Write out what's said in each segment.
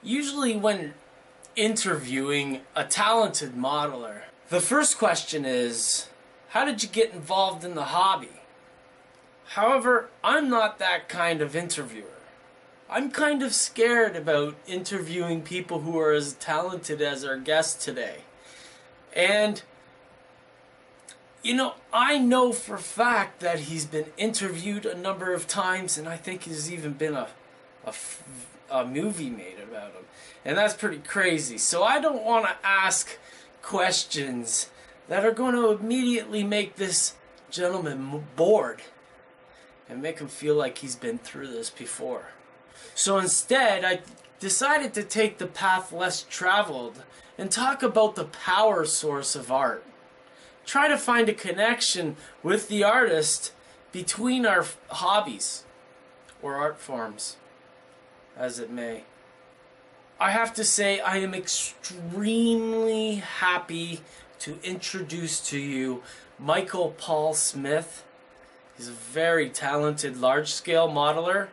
Usually when interviewing a talented modeler, the first question is, how did you get involved in the hobby? However, I'm not that kind of interviewer. I'm kind of scared about interviewing people who are as talented as our guest today. And, I know for a fact that he's been interviewed a number of times, and I think there's even been a movie made about him. And that's pretty crazy. So I don't want to ask questions that are going to immediately make this gentleman bored and make him feel like he's been through this before. So instead, I decided to take the path less traveled and talk about the power source of art. Try to find a connection with the artist between our hobbies, or art forms, as it may. I have to say I am extremely happy to introduce to you Michael Paul Smith. He's a very talented large-scale modeler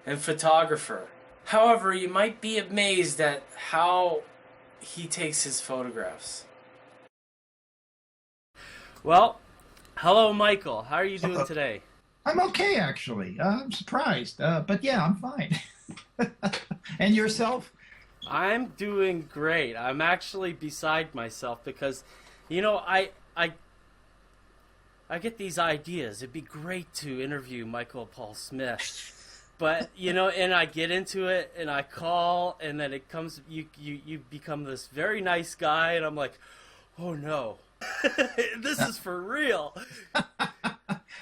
and photographer. However, you might be amazed at how he takes his photographs. Well, hello Michael. How are you doing today? I'm okay, actually. I'm surprised. But yeah, I'm fine. And yourself? I'm doing great. I'm actually beside myself because, I get these ideas. It'd be great to interview Michael Paul Smith. But, and I get into it and I call and then it comes, you become this very nice guy and I'm like, oh no, this is for real.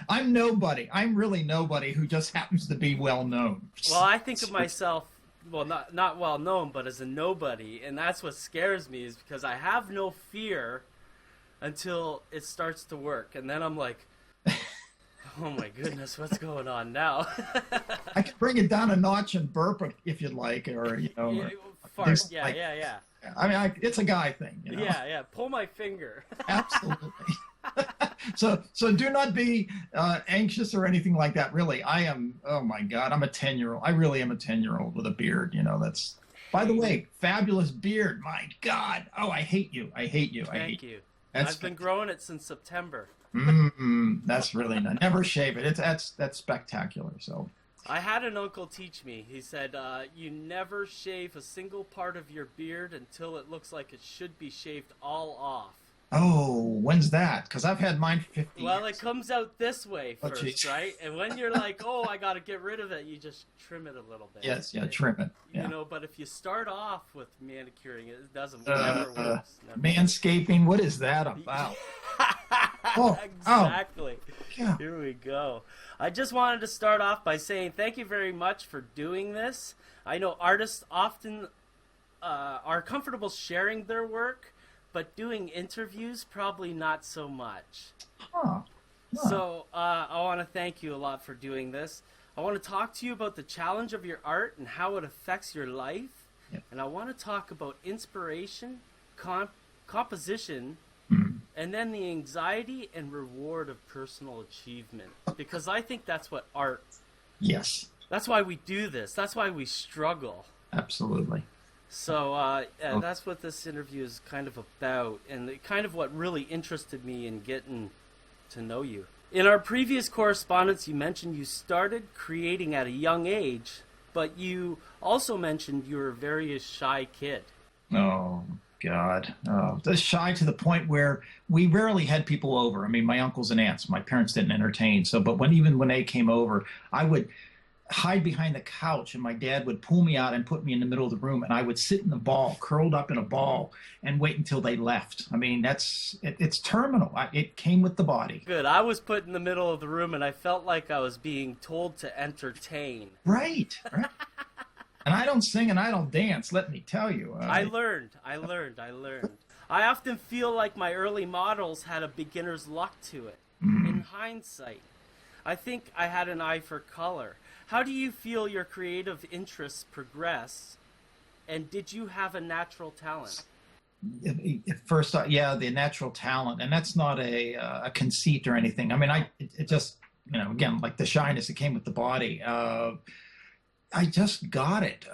I'm nobody. I'm really nobody who just happens to be well known. Well, I think of myself, well, not well known, but as a nobody. And that's what scares me is because I have no fear until it starts to work. And then I'm like, oh my goodness, what's going on now? I can bring it down a notch and burp if you'd like, or fart. Yeah. I mean, it's a guy thing. Yeah. Pull my finger. Absolutely. So do not be anxious or anything like that. Really, I am. Oh my God, I'm a 10-year-old. I really am a 10-year-old with a beard. That's. By the way, fabulous beard. My God. Oh, I hate you. Thank you. I've been growing it since September. That's really nice. Never shave it. That's spectacular. So I had an uncle teach me. He said, you never shave a single part of your beard until it looks like it should be shaved all off. Oh, when's that? Because I've had mine for 50 Well, years. It comes out this way first, right? And when you're like, oh, I got to get rid of it, you just trim it a little bit. Yes, trim it. Yeah. But if you start off with manicuring, it never works. Manscaping, what is that about? Exactly. Yeah. Here we go. I just wanted to start off by saying thank you very much for doing this. I know artists often are comfortable sharing their work, but doing interviews, probably not so much. So I want to thank you a lot for doing this. I want to talk to you about the challenge of your art and how it affects your life. Yep. And I want to talk about inspiration, composition, and then the anxiety and reward of personal achievement. Because I think that's what art... Yes. That's why we do this. That's why we struggle. Absolutely. So that's what this interview is kind of about, and kind of what really interested me in getting to know you. In our previous correspondence, you mentioned you started creating at a young age, but you also mentioned you were a very shy kid. Oh, God. Just shy to the point where we rarely had people over. I mean, my uncles and aunts, my parents didn't entertain. But even when they came over, I would hide behind the couch and my dad would pull me out and put me in the middle of the room and I would sit in the ball, curled up in a ball, and wait until they left. I mean, it's terminal. It came with the body. Good. I was put in the middle of the room and I felt like I was being told to entertain. Right. And I don't sing and I don't dance, let me tell you. I learned. I often feel like my early models had a beginner's luck to it. In hindsight, I think I had an eye for color. How do you feel your creative interests progress, and did you have a natural talent? First, the natural talent, and that's not a conceit or anything. I mean, it just, again, like the shyness, it came with the body. I just got it.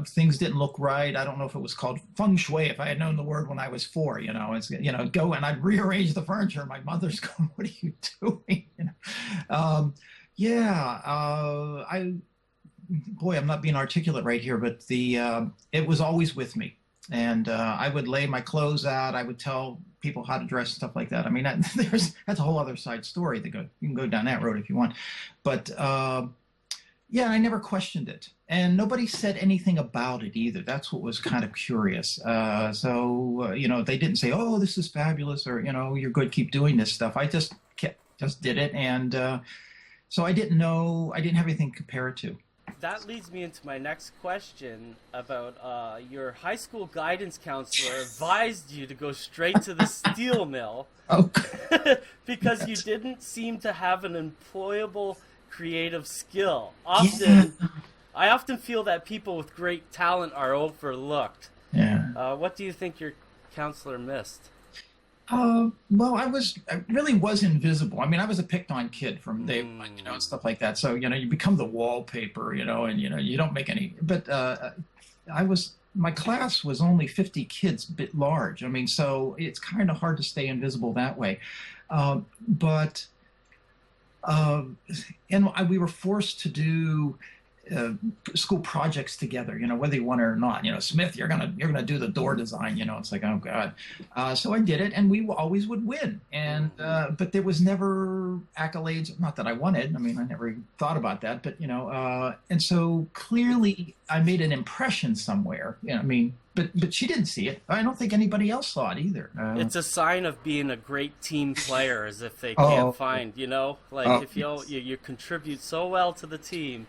Things didn't look right. I don't know if it was called feng shui. If I had known the word when I was 4, go and I'd rearrange the furniture. My mother's going, "What are you doing?" I boy, I'm not being articulate right here, but it was always with me, and I would lay my clothes out. I would tell people how to dress and stuff like that. I mean, that's a whole other side story. You can go down that road if you want, but. Yeah, I never questioned it. And nobody said anything about it either. That's what was kind of curious. They didn't say, "Oh, this is fabulous," or, "You're good, keep doing this stuff." I just did it. And so I didn't have anything to compare it to. That leads me into my next question about your high school guidance counselor advised you to go straight to the steel mill. Oh, because yes. You didn't seem to have an employable creative skill. I often feel that people with great talent are overlooked. Yeah. What do you think your counselor missed? Well, I really was invisible. I mean, I was a picked on kid from day one, and stuff like that. So, you become the wallpaper, and, you don't make any, but, my class was only 50 kids, a bit large. I mean, so it's kind of hard to stay invisible that way. We were forced to do school projects together, whether you want it or not. Smith, you're gonna do the door design. It's like, oh God. So I did it, and we always would win. And but there was never accolades. Not that I wanted. I mean, I never even thought about that. But and so clearly I made an impression somewhere. But she didn't see it. I don't think anybody else saw it either. It's a sign of being a great team player, as if they can't find, if you contribute so well to the team.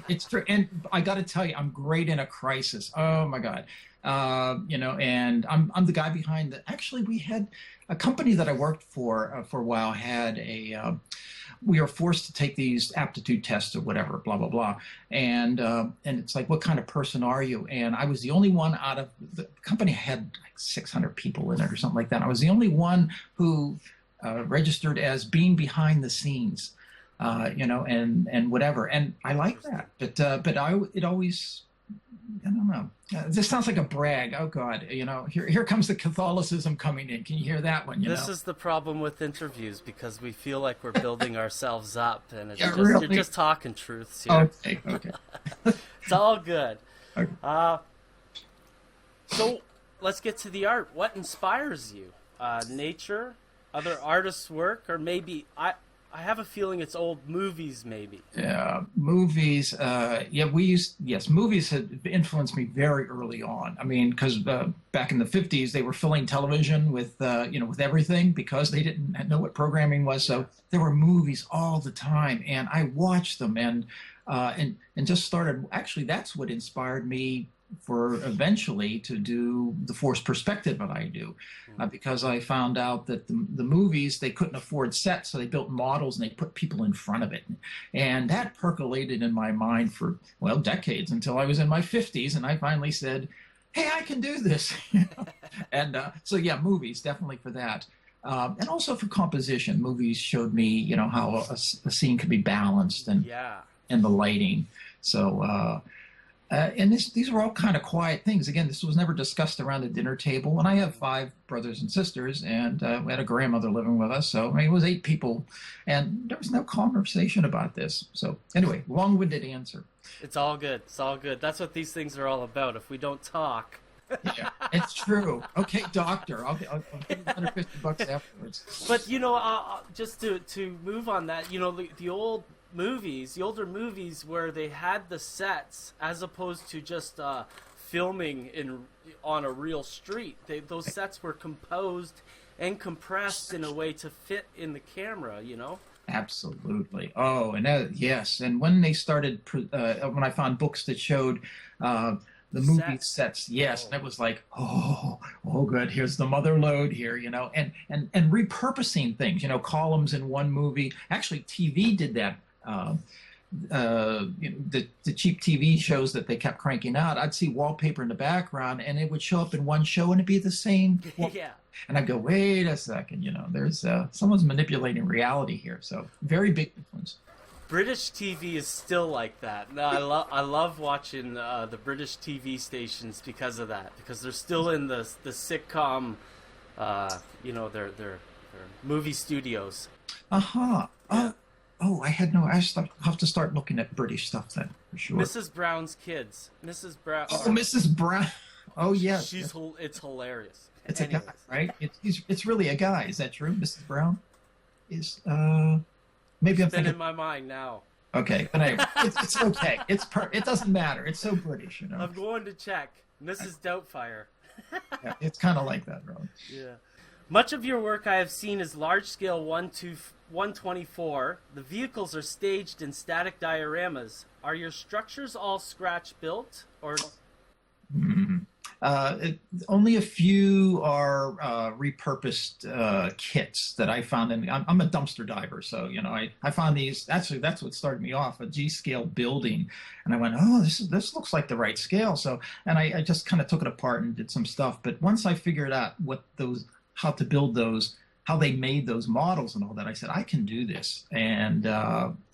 It's true, and I got to tell you, I'm great in a crisis. Oh my God, and I'm the guy behind the. Actually, we had a company that I worked for a while had a. We were forced to take these aptitude tests or whatever, blah blah blah, and it's like, what kind of person are you? And I was the only one out of the company had like 600 people in it or something like that. I was the only one who registered as being behind the scenes. And whatever, and I like that, but it always, I don't know. This sounds like a brag. Oh God, here comes the Catholicism coming in. Can you hear that one? This is the problem with interviews, because we feel like we're building ourselves up, and really? You're just talking truths here. Okay. It's all good. Okay. So let's get to the art. What inspires you? Nature, other artists' work, or maybe I have a feeling it's old movies, maybe. Yeah, movies. Movies had influenced me very early on. I mean, because back in the 50s, they were filling television with, with everything, because they didn't know what programming was. So there were movies all the time, and I watched them, and just started. Actually, that's what inspired me for eventually to do the forced perspective that I do, because I found out that the movies, they couldn't afford sets, so they built models and they put people in front of it. And that percolated in my mind for, decades, until I was in my 50s, and I finally said, hey, I can do this. And so movies, definitely for that. And also for composition. Movies showed me, how a scene could be balanced and the lighting. So and these were all kind of quiet things. Again, this was never discussed around a dinner table. And I have 5 brothers and sisters, and we had a grandmother living with us. So it was 8 people, and there was no conversation about this. So anyway, long-winded answer. It's all good. It's all good. That's what these things are all about. If we don't talk. Yeah, it's true. Okay, doctor, I'll give you $150 afterwards. But just to move on that, the older movies where they had the sets as opposed to just filming on a real street. Those sets were composed and compressed in a way to fit in the camera. Absolutely. Oh, and yes. And when they started, when I found books that showed the movie sets, yes, and it was like, oh, good. Here's the mother lode here, and repurposing things, columns in one movie. Actually, TV did that. The cheap TV shows that they kept cranking out, I'd see wallpaper in the background, and it would show up in one show, and it'd be the same. Yeah. And I'd go, wait a second, there's someone's manipulating reality here. So very big influence. British TV is still like that. No, I love watching the British TV stations because of that. Because they're still in the sitcom, their movie studios. Uh-huh. Yeah. I had no. Have to start looking at British stuff then for sure. Mrs. Brown's Kids. Mrs. Brown. Oh, Mrs. Brown. Oh yes. It's hilarious. It's Anyways. a guy, right? It's really a guy. Is that true? Mrs. Brown is maybe I'm It's been thinking. in my mind now. Okay, but anyway, it's okay. It doesn't matter. It's so British, you know. I'm going to check. Mrs. Doubtfire. Yeah, it's kind of like that, Rob. Yeah. Much of your work I have seen is large-scale 1:124. The vehicles are staged in static dioramas. Are your structures all scratch-built, or? Only a few are repurposed kits that I found. I'm a dumpster diver, so you know I found these. Actually, that's what started me off, a G-scale building, and I went, oh, this looks like the right scale. So, and I just kind of took it apart and did some stuff. But once I figured out how to build those, how they made those models and all that, I said I can do this. And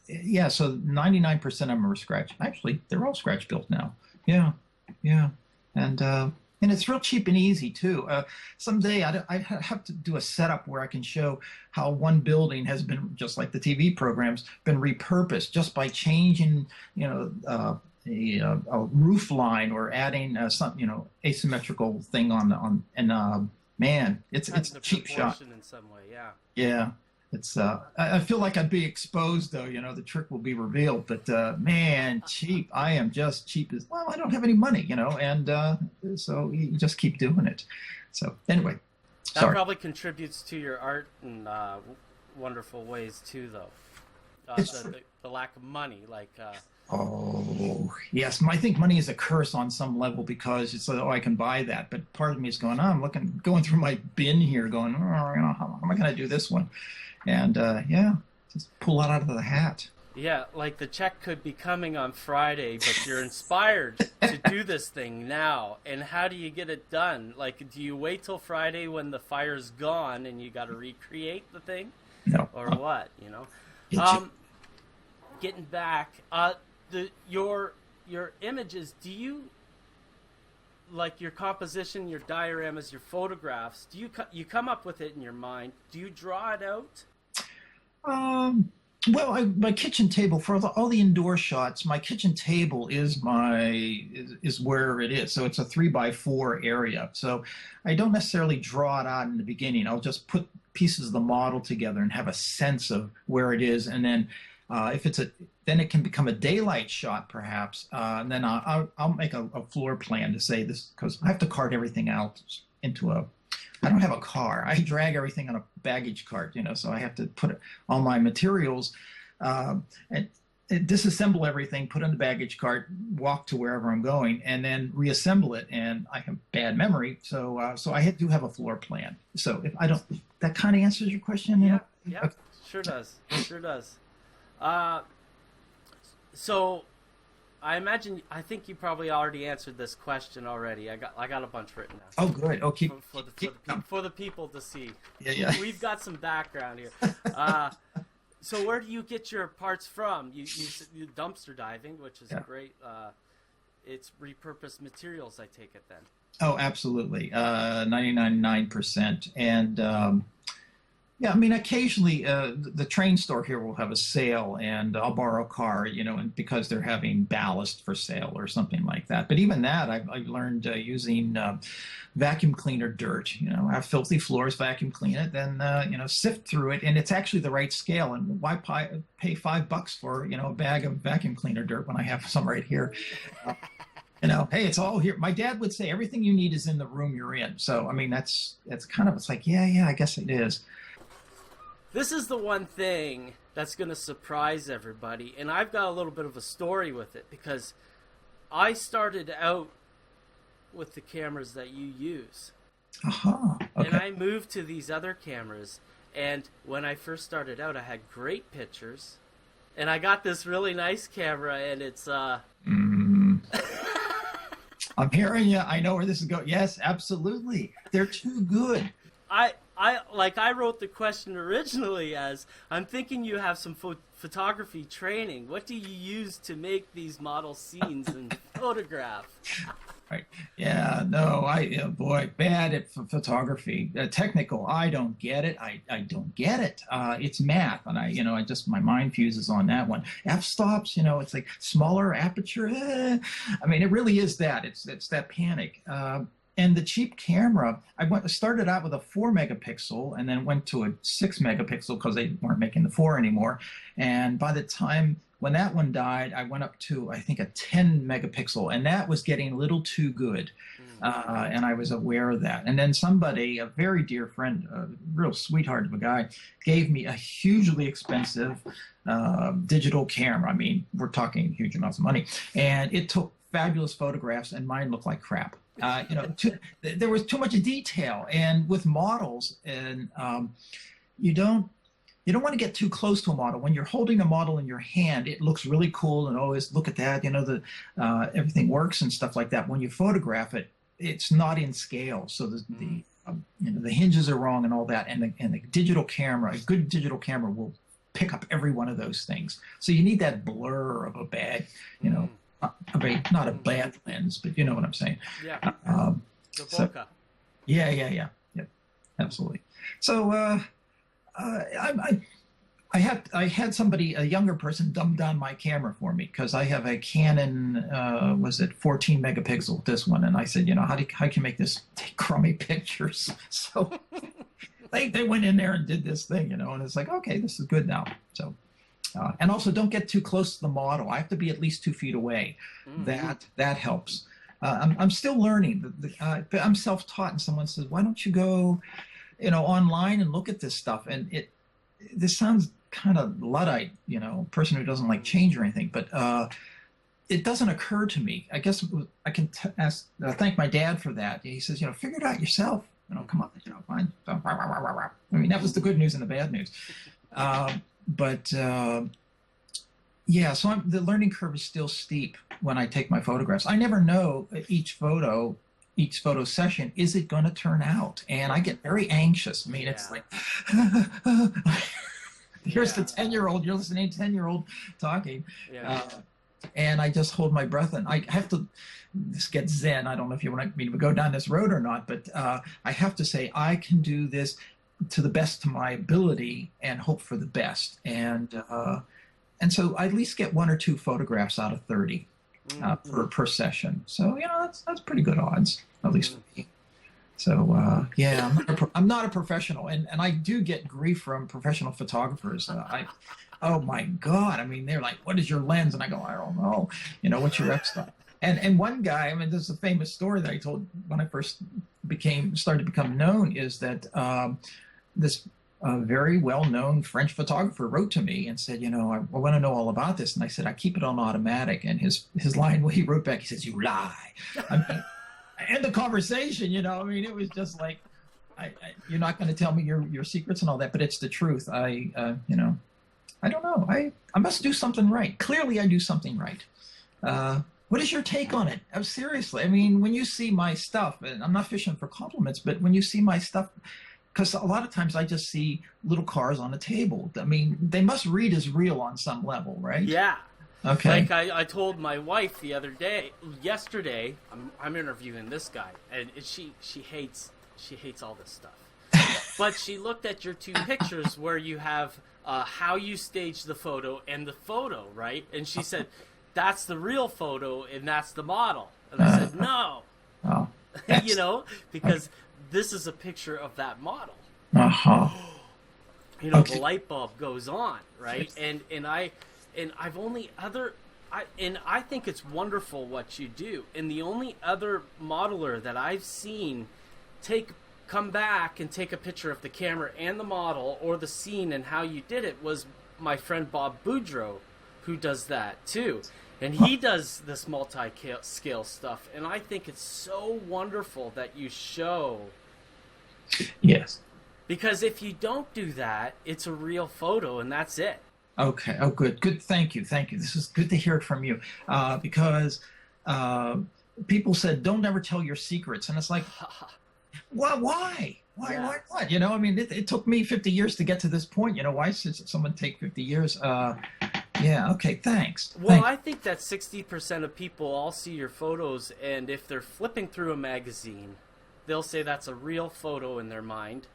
yeah, so 99% of them are scratch. Actually, they're all scratch built now. Yeah. And it's real cheap and easy too. Someday I have to do a setup where I can show how one building has been, just like the TV programs, been repurposed just by changing, a roof line or adding some, asymmetrical thing on man, it's a cheap shot. In some way, yeah. Yeah. It's I feel like I'd be exposed though, the trick will be revealed, but man, cheap. I am just cheap as well. I don't have any money, and so you just keep doing it. So anyway, that sorry. probably contributes to your art in wonderful ways too, though. The lack of money, like. Oh yes, I think money is a curse on some level because it's like, I can buy that, but part of me is going, I'm going through my bin here, going, how am I going to do this one? And yeah, just pull it out of the hat. Yeah, like the check could be coming on Friday, but you're inspired to do this thing now. And how do you get it done? Like, do you wait till Friday when the fire's gone and you got to recreate the thing? No. Or what? Getting back, your images. Do you, like your composition, your dioramas, your photographs? Do you come up with it in your mind? Do you draw it out? Well, my kitchen table for all the indoor shots, my kitchen table is where it is. So it's a 3x4 area. So I don't necessarily draw it out in the beginning. I'll just put pieces of the model together and have a sense of where it is, and then then it can become a daylight shot, perhaps. And then I'll make a floor plan to say this, because I have to cart everything out into I don't have a car. I drag everything on a baggage cart, so I have to put all my materials and disassemble everything, put in the baggage cart, walk to wherever I'm going, and then reassemble it. And I have bad memory, so I do have a floor plan. So if that kind of answers your question. Yeah, okay. Sure does. So I think you probably already answered this question already. I got a bunch written down. Oh, good. Oh, for the people to see. Yeah. We've got some background here. So where do you get your parts from? You dumpster diving, which is great. It's repurposed materials, I take it then. Oh, absolutely. 99%. And yeah, I mean, occasionally the train store here will have a sale, and I'll borrow a car, and because they're having ballast for sale or something like that. But even that, I've learned using vacuum cleaner dirt. I have filthy floors, vacuum clean it, then sift through it, and it's actually the right scale. And why pay $5 for a bag of vacuum cleaner dirt when I have some right here? Hey, it's all here. My dad would say everything you need is in the room you're in. So I mean, that's kind of, it's like yeah, I guess it is. This is the one thing that's going to surprise everybody, and I've got a little bit of a story with it, because I started out with the cameras that you use. Okay. And I moved to these other cameras, and when I first started out, I had great pictures, and I got this really nice camera, and it's... I'm hearing you. I know where this is going. Yes, absolutely. They're too good. I wrote the question originally as, I'm thinking you have some photography training. What do you use to make these model scenes and photograph? Right. Yeah, no, boy, bad at photography. Technical, I don't get it. I don't get it. It's math, and I just, my mind fuses on that one. F-stops, it's like smaller aperture. I mean, it really is that. It's that panic. And the cheap camera, started out with a 4 megapixel and then went to a 6 megapixel because they weren't making the 4 anymore. And by the time when that one died, I went up to, I think, a 10 megapixel, and that was getting a little too good. And I was aware of that. And then somebody, a very dear friend, a real sweetheart of a guy, gave me a hugely expensive digital camera. I mean, we're talking huge amounts of money. And it took fabulous photographs, and mine looked like crap. There was too much detail, and with models, and you don't want to get too close to a model. When you're holding a model in your hand, it looks really cool, and always look at that, everything works and stuff like that. When you photograph it, it's not in scale, so the hinges are wrong and all that. And the digital camera, a good digital camera, will pick up every one of those things. So you need that blur of a bad, not a bad lens, but you know what I'm saying. Yeah. The bokeh. So, yeah, absolutely. So I had somebody, a younger person, dumb down my camera for me, because I have a Canon, 14 megapixel, this one, and I said, how can you make this take crummy pictures? So they went in there and did this thing, and it's like, okay, this is good now. So. And also, don't get too close to the model. I have to be at least 2 feet away. That helps. I'm still learning. I'm self-taught, and someone says, "Why don't you go, online and look at this stuff?" And this sounds kind of Luddite, person who doesn't like change or anything, but it doesn't occur to me. I guess I can thank my dad for that. He says, figure it out yourself. Come on, fine. I mean, that was the good news and the bad news. But so the learning curve is still steep when I take my photographs. I never know each photo session, is it going to turn out? And I get very anxious. I mean, it's like, here's the 10-year-old, you're listening to 10-year-old talking. And I just hold my breath, and I have to just get zen. I don't know if you want me to go down this road or not, but I have to say, I can do this to the best of my ability and hope for the best. And so I at least get 1 or 2 photographs out of 30 per session. So, that's pretty good odds, at least for me. So, I'm not a professional, and I do get grief from professional photographers. Oh my God. I mean, they're like, what is your lens? And I go, I don't know. What's your f-stop? And one guy, I mean, this is a famous story that I told when I first started to become known, is that this very well-known French photographer wrote to me and said, I want to know all about this. And I said, I keep it on automatic. And his line, he wrote back, he says, you lie. I mean, end the conversation, I mean, it was just like, you're not going to tell me your secrets and all that, but it's the truth. I don't know. I must do something right. Clearly, I do something right. What is your take on it? Seriously, I mean, when you see my stuff, and I'm not fishing for compliments, but when you see my stuff, because a lot of times I just see little cars on a table. I mean, they must read as real on some level, right? Yeah. Okay. Like I told my wife yesterday, I'm interviewing this guy, and she hates all this stuff. But she looked at your 2 pictures where you have how you staged the photo and the photo, right? And she said, that's the real photo and that's the model. And I said, no. Oh, because this is a picture of that model. Uh-huh. The light bulb goes on, right? And I think it's wonderful what you do. And the only other modeler that I've seen come back and take a picture of the camera and the model or the scene and how you did it was my friend Bob Boudreau, who does that too. And he does this multi-scale stuff, and I think it's so wonderful that you show. Yes. Because if you don't do that, it's a real photo, and that's it. Okay. Oh, good. Good. Thank you. This is good to hear it from you. Because people said, don't ever tell your secrets. And it's like, Well, why? Yeah. Why not? You know, I mean, it took me 50 years to get to this point. You know, why should someone take 50 years? Yeah, okay, thanks. Well, I think that 60% of people all see your photos, and if they're flipping through a magazine, they'll say that's a real photo in their mind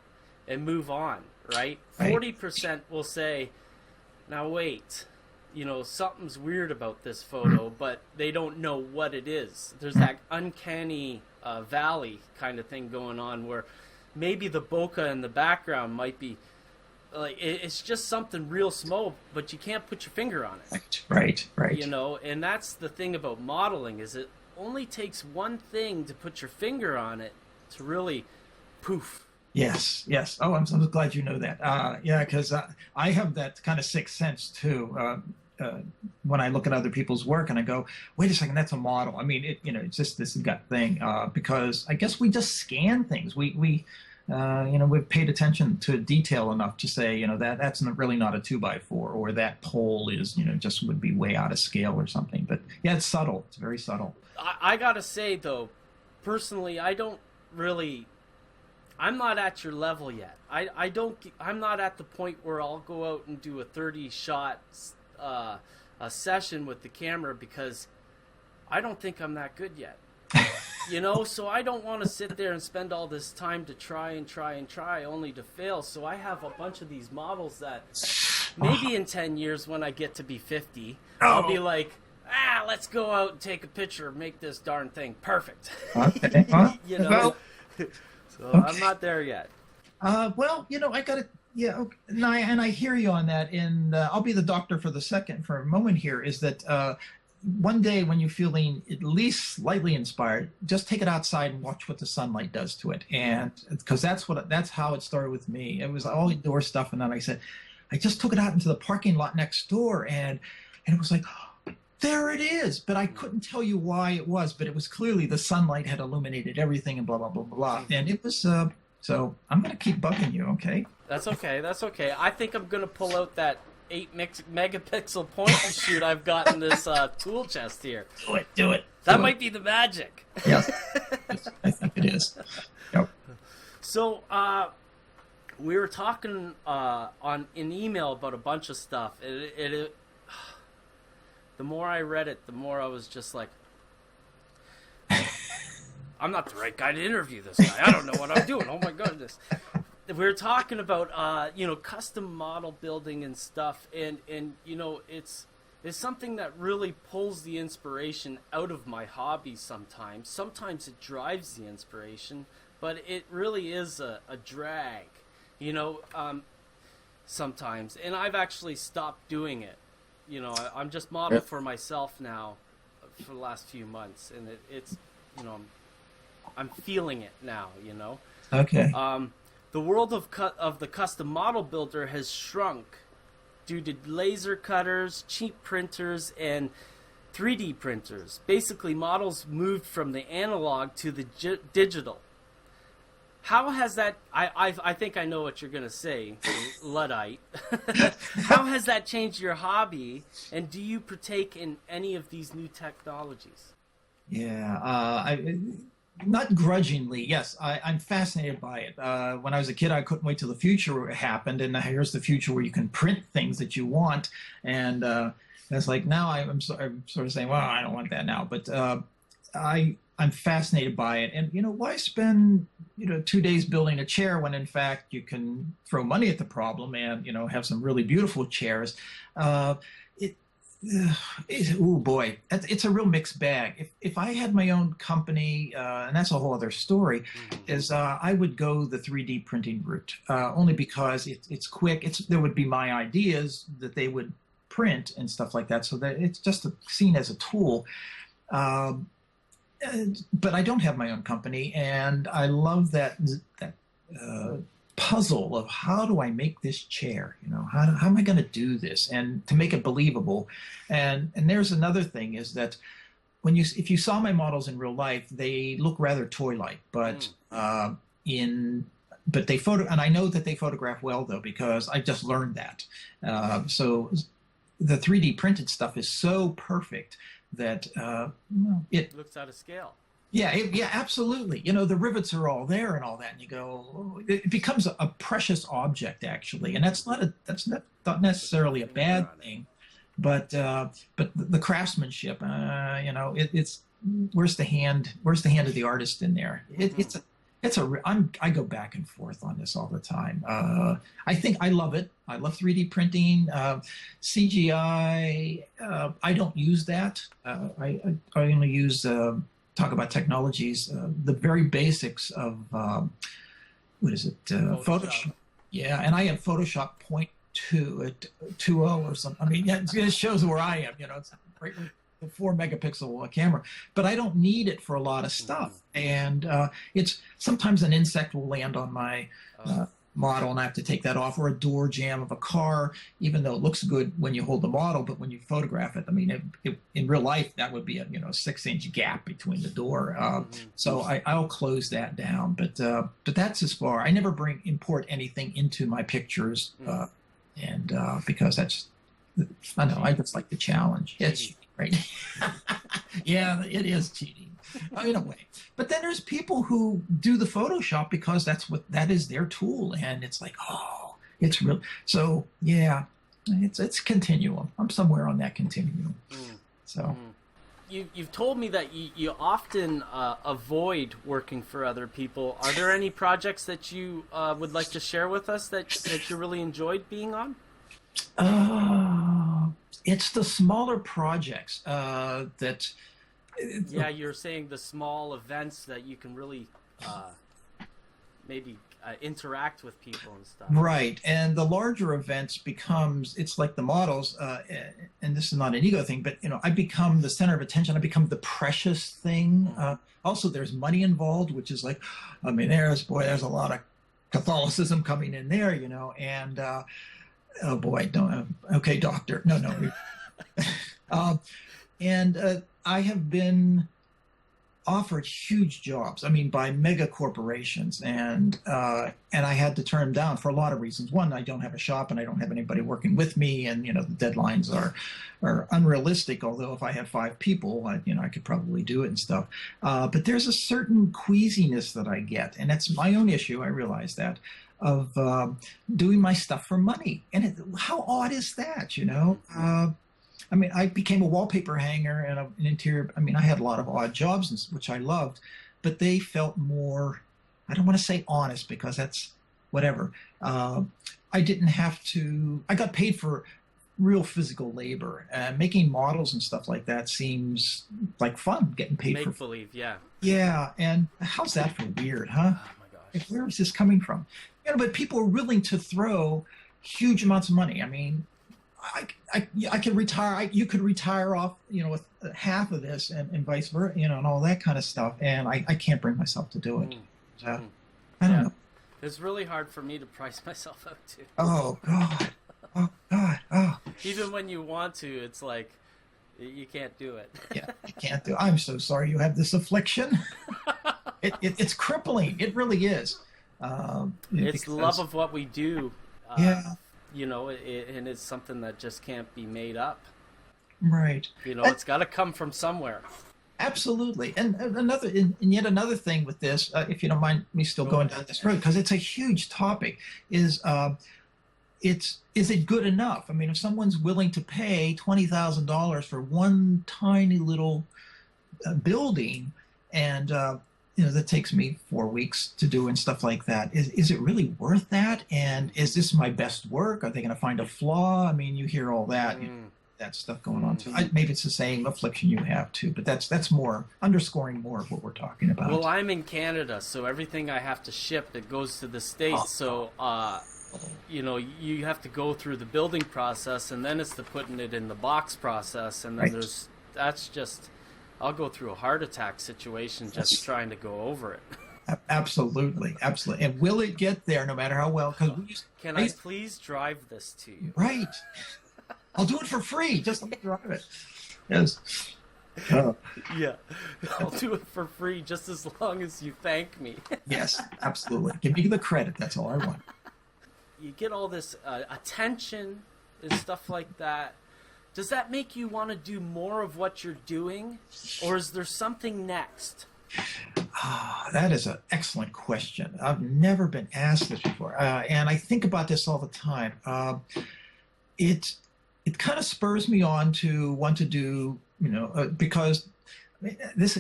and move on, right? 40% will say, now wait, you know, something's weird about this photo, but they don't know what it is. There's that uncanny valley kind of thing going on where maybe the bokeh in the background might be like it's just something real small, but you can't put your finger on it. Right. You know, and that's the thing about modeling is it only takes one thing to put your finger on it to really poof. Yes. Oh, I'm so glad you know that. Yeah, because I have that kind of sixth sense too. When I look at other people's work and I go, wait a second, that's a model. I mean, it's just this gut thing because I guess we just scan things. We we've paid attention to detail enough to say, you know, that's really not a 2x4 or that pole is, you know, just would be way out of scale or something. But yeah, it's subtle. It's very subtle. I gotta say though, personally, I'm not at your level yet. I'm not at the point where I'll go out and do a 30-shot a session with the camera because I don't think I'm that good yet. You know, so I don't want to sit there and spend all this time to try only to fail. So I have a bunch of these models that maybe in 10 years when I get to be 50, I'll be like, let's go out and take a picture and make this darn thing perfect. Okay. You know, so okay. I'm not there yet. Well, you know, I got to. Yeah, okay. And I hear you on that. And I'll be the doctor for a moment here. Is that one day when you're feeling at least slightly inspired, just take it outside and watch what the sunlight does to it. And because that's how it started with me. It was all indoor stuff, and then I said, I just took it out into the parking lot next door, and it was like, oh, there it is. But I couldn't tell you why it was, but it was clearly the sunlight had illuminated everything and blah blah blah blah. And it was so I'm gonna keep bugging you, okay? That's okay. I think I'm gonna pull out that 8-megapixel point and shoot I've got in this tool chest here. Do it. That might be the magic. Yes, I think it is. Yep. So we were talking in email about a bunch of stuff. The more I read it, the more I was just like, I'm not the right guy to interview this guy. I don't know what I'm doing. Oh my goodness. We were talking about custom model building and stuff, and you know, it's something that really pulls the inspiration out of my hobby sometimes. Sometimes it drives the inspiration, but it really is a drag, you know, sometimes. And I've actually stopped doing it. You know, I'm just modeling for myself now for the last few months, and it's you know, I'm feeling it now, you know. Okay. The world of the custom model builder has shrunk due to laser cutters, cheap printers, and 3D printers. Basically, models moved from the analog to the digital. How has that... I think I know what you're going to say, Luddite. How has that changed your hobby, and do you partake in any of these new technologies? Yeah, not grudgingly, yes. I'm fascinated by it. When I was a kid, I couldn't wait till the future happened, and here's the future where you can print things that you want. And it's like now I'm sort of saying, well, I don't want that now. But I'm fascinated by it. And, you know, why spend, 2 days building a chair when, in fact, you can throw money at the problem and, have some really beautiful chairs. Oh boy, it's a real mixed bag. If I had my own company, and that's a whole other story, is I would go the 3D printing route, only because it's quick. There would be my ideas that they would print and stuff like that, so that it's just seen as a tool. But I don't have my own company, and I love that puzzle of how do I make this chair? How am I going to do this, and to make it believable? And there's another thing is that if you saw my models in real life, they look rather toy-like, but they photo, and I know that they photograph well though, because I just learned that. So the 3D printed stuff is so perfect that it looks out of scale. Yeah, yeah, absolutely. The rivets are all there and all that, and you go, oh, it becomes a precious object actually, and that's not necessarily a bad thing, but the craftsmanship, it's where's the hand of the artist in there? I go back and forth on this all the time. I think I love it. I love 3D printing, CGI. I don't use that. I only use. Talk about technologies, the very basics of what is it? Photoshop. Yeah, and I have Photoshop 0.2 at 2.0 or something. I mean, yeah, it shows where I am. It's right with the 4 megapixel camera, but I don't need it for a lot of stuff. And it's sometimes an insect will land on my model, and I have to take that off, or a door jamb of a car, even though it looks good when you hold the model, but when you photograph it, I mean, in real life, that would be a 6-inch gap between the door. So I'll close that down, but that's as far. I never import anything into my pictures, and because that's, I know, I just like the challenge. It's cheating, right? Yeah, it is cheating. In a way. But then there's people who do the Photoshop because that is their tool, and it's like, oh, it's real. So yeah, it's continuum. I'm somewhere on that continuum. So you've told me that you often avoid working for other people. Are there any projects that you would like to share with us that you really enjoyed being on? It's the smaller projects that. Yeah, you're saying the small events that you can really maybe interact with people and stuff. Right, and the larger events it's like the models, and this is not an ego thing, but I become the center of attention. I become the precious thing. Also, there's money involved, which is like, I mean, there's a lot of Catholicism coming in there, and oh boy, okay, doctor, no. And I have been offered huge jobs. I mean, by mega corporations, and I had to turn them down for a lot of reasons. One, I don't have a shop, and I don't have anybody working with me, and the deadlines are unrealistic. Although if I had 5 people, I could probably do it and stuff. But there's a certain queasiness that I get, and that's my own issue. I realize that, of doing my stuff for money, and how odd is that? I mean, I became a wallpaper hanger and an interior. I mean, I had a lot of odd jobs, which I loved, but they felt more, I don't want to say honest, because that's whatever. I didn't have to, I got paid for real physical labor. Making models and stuff like that seems like fun, getting paid for. Make-believe, yeah. Yeah, and how's that for weird, huh? Oh my gosh. Like, where is this coming from? But people are willing to throw huge amounts of money. I mean, I could retire. You could retire off, with half of this, and vice versa, and all that kind of stuff. And I can't bring myself to do it. I don't know. It's really hard for me to price myself out too. Oh God. Oh God. Oh. Even when you want to, it's like you can't do it. Yeah, you can't do it. I'm so sorry you have this affliction. It's crippling. It really is. It's the love of what we do. Yeah. And it's something that just can't be made up. Right. It's got to come from somewhere. Absolutely. And yet another thing with this, if you don't mind me still going down this road, because it's a huge topic, is it good enough? I mean, if someone's willing to pay $20,000 for one tiny little building, and that takes me 4 weeks to do and stuff like that. Is it really worth that? And is this my best work? Are they going to find a flaw? I mean, you hear all that, that stuff going on too. Maybe it's the same affliction you have too, but that's more underscoring more of what we're talking about. Well, I'm in Canada, so everything I have to ship, it goes to the States. So, you have to go through the building process, and then it's the putting it in the box process, and then that's just. I'll go through a heart attack situation just trying to go over it. Absolutely. And will it get there no matter how well? Can I please drive this to you? Right. I'll do it for free. Just let me drive it. Yes. Yeah. I'll do it for free just as long as you thank me. Yes, absolutely. Give me the credit. That's all I want. You get all this attention and stuff like that. Does that make you want to do more of what you're doing, or is there something next? That is an excellent question. I've never been asked this before, and I think about this all the time. It kind of spurs me on to want to do, because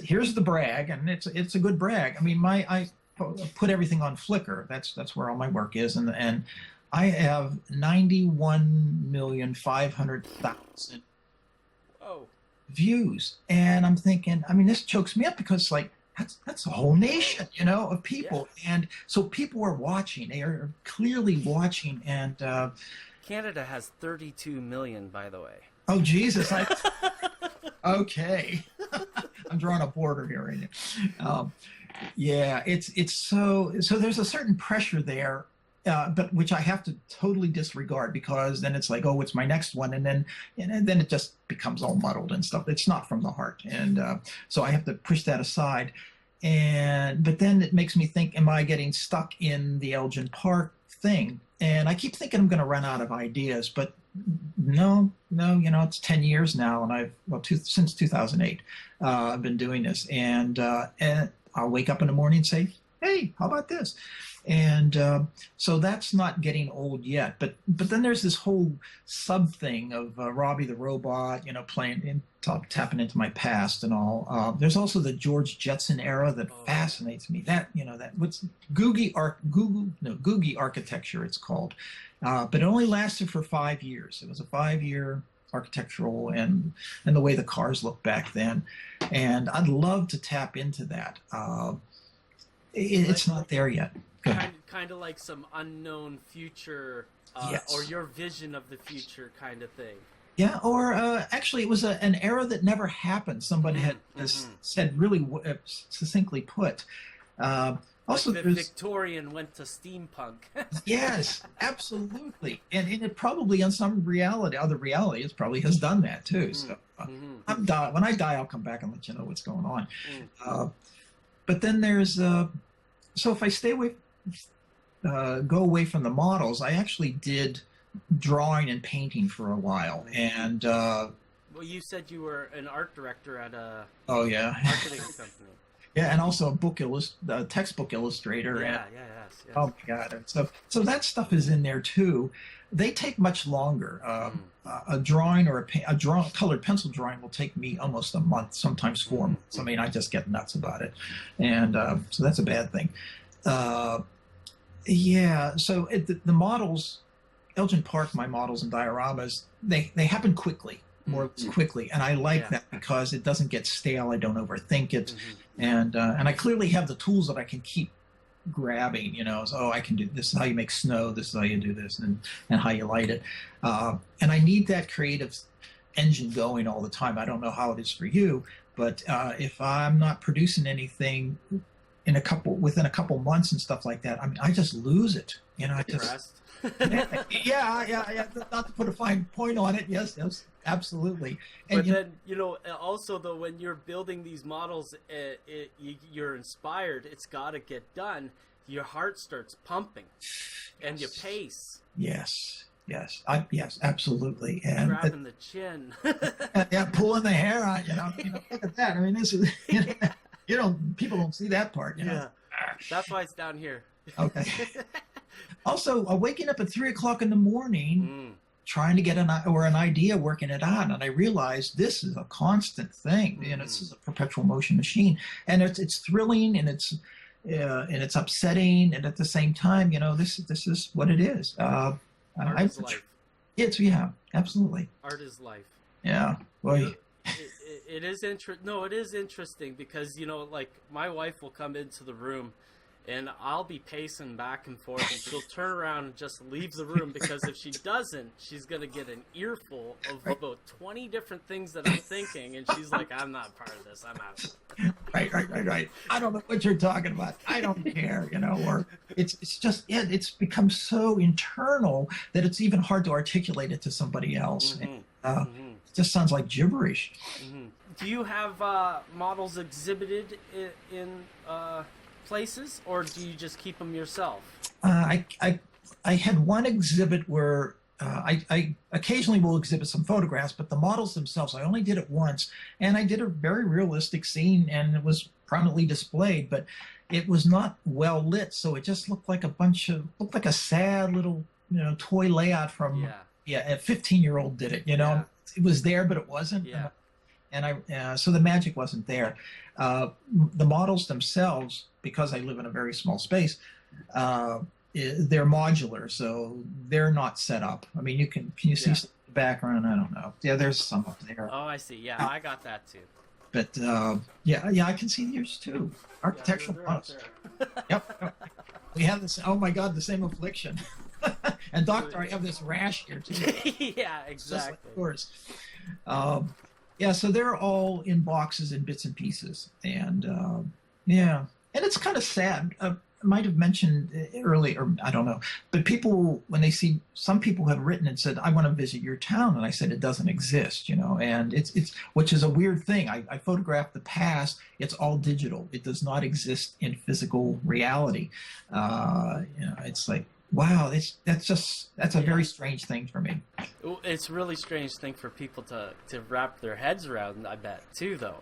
here's the brag, and it's a good brag. I mean, I put everything on Flickr. That's where all my work is, and I have 91,500,000 views, and I'm thinking, I mean, this chokes me up because that's a whole nation, of people, and so people are watching. They are clearly watching, and Canada has 32 million, by the way. Oh Jesus! Okay, I'm drawing a border here right now. Yeah, it's so there's a certain pressure there, but which I have to totally disregard, because then it's like, oh, it's my next one, and then it just becomes all muddled and stuff. It's not from the heart, and so I have to push that aside. But then it makes me think, am I getting stuck in the Elgin Park thing? And I keep thinking I'm going to run out of ideas, but no, it's 10 years now, and since 2008, I've been doing this, and I'll wake up in the morning and say, hey, how about this? And so that's not getting old yet. But then there's this whole sub thing of Robbie the Robot, playing in tapping into my past and all. There's also the George Jetson era that fascinates me. That what's Googie architecture, it's called. But it only lasted for 5 years. It was a 5-year architectural and the way the cars looked back then. And I'd love to tap into that. It's not there yet. Kind of like some unknown future, yes. Or your vision of the future kind of thing. Yeah, or actually, it was an era that never happened. Somebody had said really succinctly put. Also, like the Victorian went to steampunk. Yes, absolutely, and it probably, on some other reality, it probably has done that too. So when I die, I'll come back and let you know what's going on. But then there's so if I go away from the models, I actually did drawing and painting for a while, and well, you said you were an art director at a marketing company. Yeah, and also a textbook illustrator. Yes. Oh my God! So that stuff is in there too. They take much longer. A drawing or a colored pencil drawing will take me almost a month, sometimes 4 months. I mean, I just get nuts about it, and so that's a bad thing. So the models, Elgin Park, my models and dioramas, they happen quickly, more or less quickly, and I like that because it doesn't get stale. I don't overthink it, and I clearly have the tools that I can keep grabbing. So I can do this is how you make snow, this is how you do this, and how you light it, and I need that creative engine going all the time. I don't know how it is for you, but if I'm not producing anything within a couple months and stuff like that, I mean, I just lose it. I just yeah. Not to put a fine point on it. Yes, absolutely. And but then also though, when you're building these models, you're inspired. It's got to get done. Your heart starts pumping, and you pace. Yes, absolutely. And grabbing the chin. Pulling the hair on. Look at that. I mean, this is. People don't see that part. Yeah, that's why it's down here. Okay. Also, waking up at 3 o'clock in the morning, trying to get an idea, working it out, and I realized this is a constant thing. This is a perpetual motion machine, and it's thrilling, and it's upsetting, and at the same time, this is what it is. Art is life. Absolutely. Art is life. Yeah. Well. It is interesting because like my wife will come into the room and I'll be pacing back and forth, and she'll turn around and just leave the room, because if she doesn't, she's gonna get an earful of about 20 different things that I'm thinking, and she's like, I'm not part of this, I'm out. Right. I don't know what you're talking about. I don't care, or it's just it's become so internal that it's even hard to articulate it to somebody else. It just sounds like gibberish. Do you have models exhibited in places, or do you just keep them yourself? I had one exhibit where I occasionally will exhibit some photographs, but the models themselves, I only did it once, and I did a very realistic scene, and it was prominently displayed, but it was not well lit, so it just looked like looked like a sad little, toy layout from, a 15-year-old did it, It was there, but it wasn't. Yeah. And so the magic wasn't there. The models themselves, because I live in a very small space, they're modular, so they're not set up. I mean, can you see the background? I don't know. Yeah, there's some up there. Oh, I see. Yeah, I got that too. But yeah, I can see yours too. Architectural models. Yep. We have this. Oh my God, the same affliction. And doctor, I have this rash here too. Yeah, exactly. Just like yours. Yeah, so they're all in boxes and bits and pieces, and and it's kind of sad. I might have mentioned earlier, I don't know, but people, when they see, some people have written and said, I want to visit your town, and I said it doesn't exist, and it's which is a weird thing. I photographed the past. It's all digital. It does not exist in physical reality. It's like, wow, that's a very strange thing for me. It's a really strange thing for people to wrap their heads around, I bet, too, though.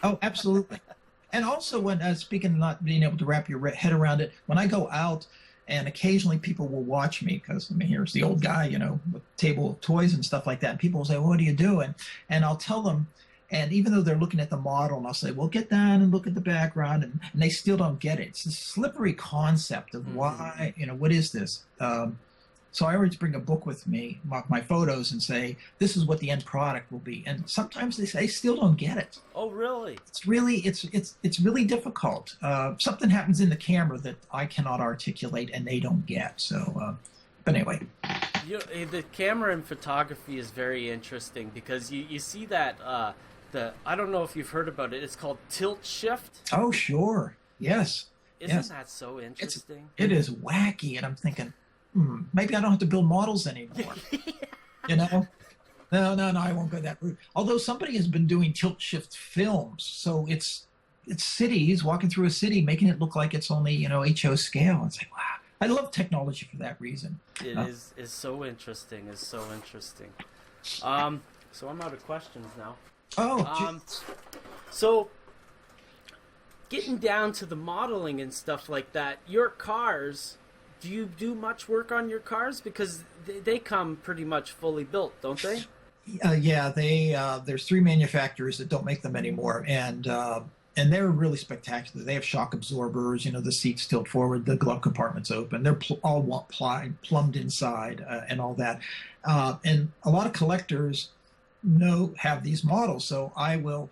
Oh, absolutely. And also, when speaking of not being able to wrap your head around it, when I go out, and occasionally people will watch me, because, here's the old guy, with a table of toys and stuff like that, and people will say, well, what are you doing? And I'll tell them, and even though they're looking at the model, and I'll say, well, get down and look at the background, and they still don't get it. It's a slippery concept of why, what is this? So I always bring a book with me, mark my photos, and say, this is what the end product will be. And sometimes they still don't get it. Oh, really? It's really difficult. Something happens in the camera that I cannot articulate and they don't get. So, but anyway. The camera in photography is very interesting because you see that, I don't know if you've heard about it, it's called tilt shift. Oh, sure. Yes. Isn't that so interesting? It is wacky, and I'm thinking, maybe I don't have to build models anymore. No, I won't go that route. Although somebody has been doing tilt shift films, so it's cities, walking through a city, making it look like it's only HO scale. It's like, wow, I love technology for that reason. It is so interesting. It's so interesting. So I'm out of questions now. Oh, so getting down to the modeling and stuff like that, your cars. Do you do much work on your cars? Because they come pretty much fully built, don't they? Yeah, there's 3 manufacturers that don't make them anymore, and they're really spectacular. They have shock absorbers, the seats tilt forward, the glove compartment's open, they're all plumbed inside, and all that. And a lot of collectors have these models, so I will.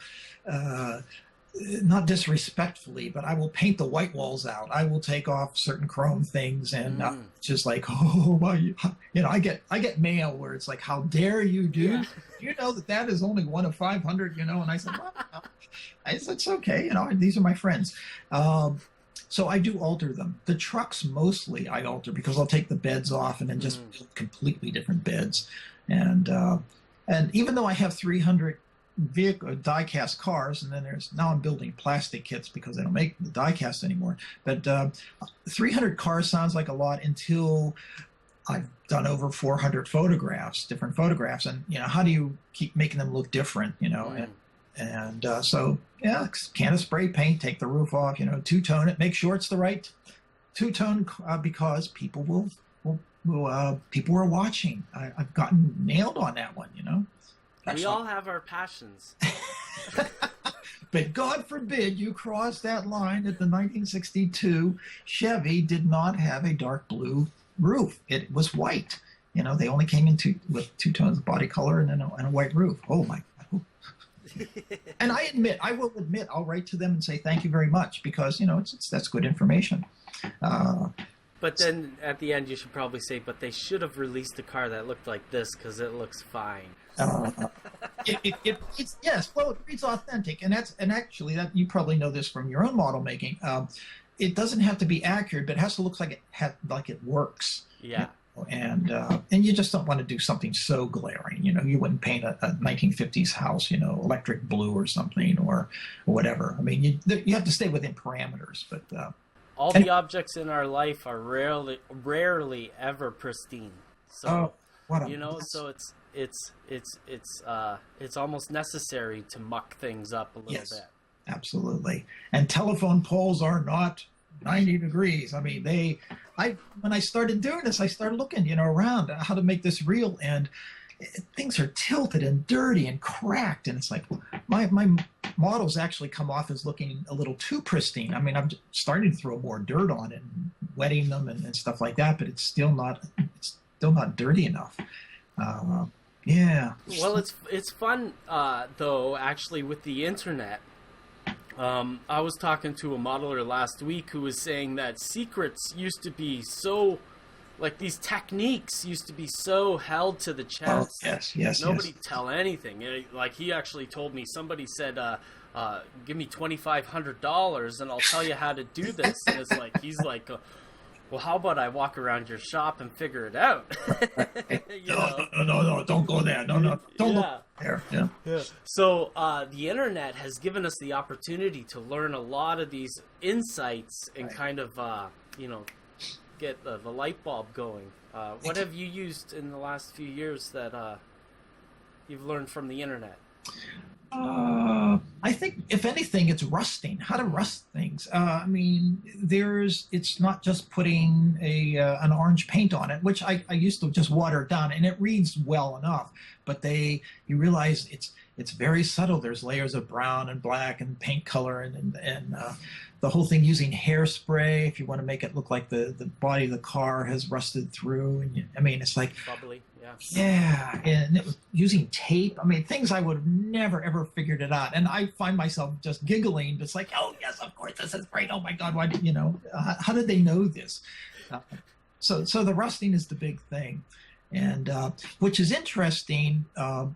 Not disrespectfully, but I will paint the white walls out. I will take off certain chrome things, and just like, oh, well, I get mail where it's like, how dare you, dude? Yeah. You know that is only one of 500, And I said, well, it's okay, these are my friends. So I do alter them. The trucks mostly I alter because I'll take the beds off and then just build completely different beds. And even though I have 300 die-cast cars, and then now I'm building plastic kits because they don't make the die-cast anymore. But 300 cars sounds like a lot until I've done over 400 different photographs, and how do you keep making them look different? So yeah, can of spray paint, take the roof off, two-tone it, make sure it's the right two-tone because people people are watching. I've gotten nailed on that one, We all have our passions. But God forbid you cross that line that the 1962 Chevy did not have a dark blue roof. It was white. They only came with 2 tones of body color and a white roof. Oh, my God. And I will admit, I'll write to them and say thank you very much because, that's good information. But then at the end, you should probably say, but they should have released a car that looked like this because it looks fine. It's yes, well, it reads authentic, and actually that you probably know this from your own model making. It doesn't have to be accurate, but it has to look like it works. Yeah. And you just don't want to do something so glaring. You wouldn't paint a 1950s house, electric blue or something or whatever. I mean, you have to stay within parameters, but. The objects in our life are rarely ever pristine. So What a You know, mess. so it's almost necessary to muck things up a little Yes, bit. absolutely. And telephone poles are not 90 degrees. I mean, when I started doing this, I started looking, around how to make this real, and things are tilted and dirty and cracked, and it's like my models actually come off as looking a little too pristine. I mean, I'm starting to throw more dirt on it and wetting them and stuff like that, but it's still not dirty enough. Yeah. Well, it's fun though, actually, with the internet. I was talking to a modeler last week who was saying that secrets used to be so, like, these techniques used to be so held to the chest. Oh, yes. Nobody tell anything. Like, he actually told me, somebody said, give me $2,500 and I'll tell you how to do this. And it's like, he's like, well, how about I walk around your shop and figure it out? No, don't go there. No, don't look there. Yeah. So the internet has given us the opportunity to learn a lot of these insights and kind of, get the light bulb going. What have you used in the last few years that you've learned from the internet? I think, if anything, it's rusting. How to rust things. I mean, it's not just putting an orange paint on it, which I used to just water it down, and it reads well enough. But you realize it's very subtle. There's layers of brown and black and paint color, and the whole thing using hairspray if you want to make it look like the body of the car has rusted through. And I mean, it's like Bubbly, yeah. Yeah, and it was using tape. I mean, things I would have never, ever figured it out. And I find myself just giggling. It's like, oh, yes, of course, this is great. Oh, my God, why did, how did they know this? So the rusting is the big thing. And which is interesting, the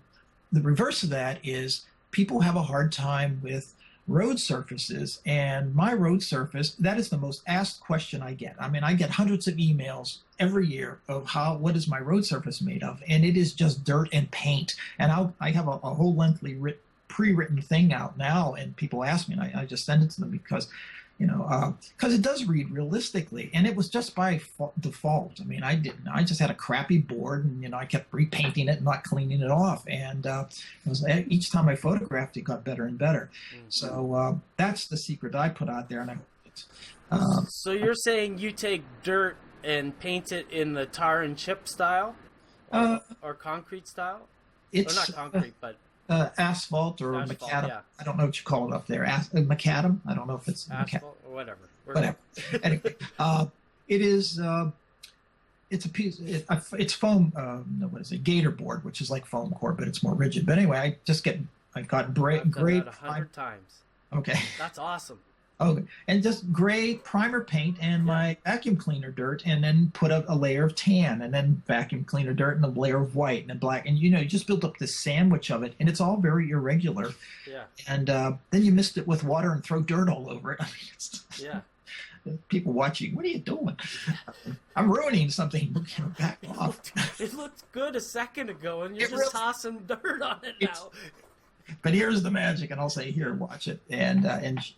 reverse of that is people have a hard time with road surfaces, and my road surface, that is the most asked question I get. I mean, I get hundreds of emails every year of what is my road surface made of, and it is just dirt and paint. And I have a whole lengthy pre-written thing out now, and people ask me, and I just send it to them because it does read realistically, and it was just by default. I mean, I just had a crappy board, and I kept repainting it and not cleaning it off, and each time I photographed it got better and better. Mm-hmm. So that's the secret I put out there, and I hope it's. So you're saying you take dirt and paint it in the tar and chip style, or concrete style? It's not concrete, but. Asphalt or macadam. Yeah. I don't know what you call it up there. Macadam. I don't know if it's asphalt or whatever. Whatever. Anyway, it is. It's a piece. It's foam. What is it? Gator board, which is like foam core, but it's more rigid. But anyway, I got gray. 100 times. Okay. That's awesome. Okay, and just gray primer paint and my vacuum cleaner dirt, and then put a layer of tan, and then vacuum cleaner dirt and a layer of white and then black, and you just build up this sandwich of it, and it's all very irregular. Yeah. And then you mist it with water and throw dirt all over it. I mean, people watching, what are you doing? I'm ruining something. Back off. It looked good a second ago, and you're just tossing dirt on it now. But here's the magic, and I'll say, here, watch it, and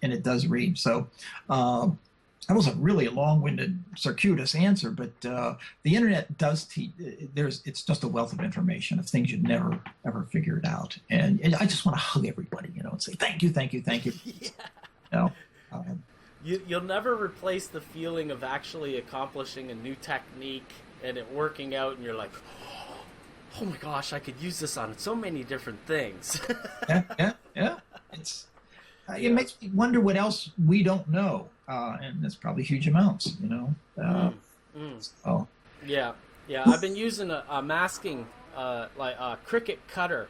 it does read. So that was a really long-winded, circuitous answer, but the internet does teach. It's just a wealth of information of things you'd never ever figured out, and I just want to hug everybody, and say thank you. Yeah. You'll never replace the feeling of actually accomplishing a new technique and it working out, and you're like, oh my gosh, I could use this on so many different things. Yeah. It makes me wonder what else we don't know, and it's probably huge amounts, So. Yeah. I've been using a masking, like a Cricut cutter.